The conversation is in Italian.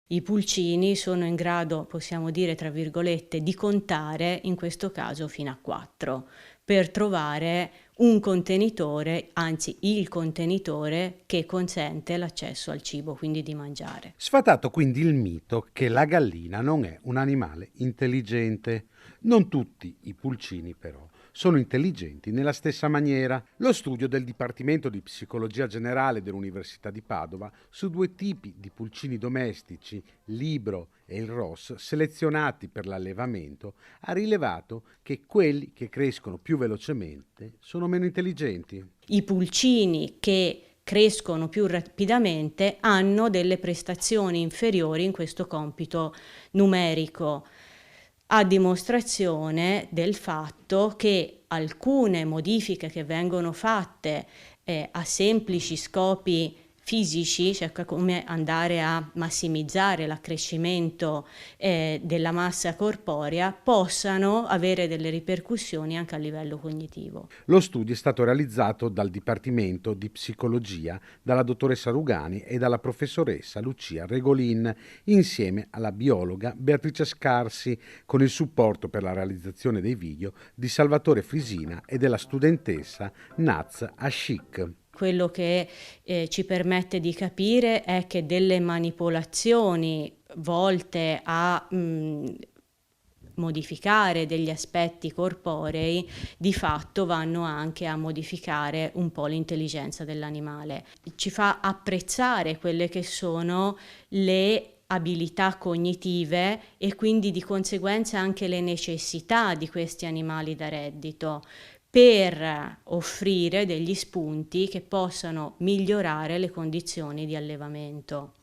I pulcini sono in grado, possiamo dire tra virgolette, di contare, in questo caso fino a 4, per trovare un contenitore, anzi il contenitore che consente l'accesso al cibo, quindi di mangiare. Sfatato quindi il mito che la gallina non è un animale intelligente. Non tutti i pulcini però sono intelligenti nella stessa maniera. Lo studio del Dipartimento di Psicologia Generale dell'Università di Padova su 2 tipi di pulcini domestici, l'Ibro e il Ross, selezionati per l'allevamento, ha rilevato che quelli che crescono più velocemente sono meno intelligenti. I pulcini che crescono più rapidamente hanno delle prestazioni inferiori in questo compito numerico, a dimostrazione del fatto che alcune modifiche che vengono fatte a semplici scopi fisici, cioè come andare a massimizzare l'accrescimento della massa corporea, possano avere delle ripercussioni anche a livello cognitivo. Lo studio è stato realizzato dal Dipartimento di Psicologia, dalla dottoressa Rugani e dalla professoressa Lucia Regolin, insieme alla biologa Beatrice Scarsi, con il supporto per la realizzazione dei video di Salvatore Frisina e della studentessa Naz Ashik. Quello che ci permette di capire è che delle manipolazioni volte a modificare degli aspetti corporei di fatto vanno anche a modificare un po' l'intelligenza dell'animale. Ci fa apprezzare quelle che sono le abilità cognitive e quindi di conseguenza anche le necessità di questi animali da reddito, per offrire degli spunti che possano migliorare le condizioni di allevamento.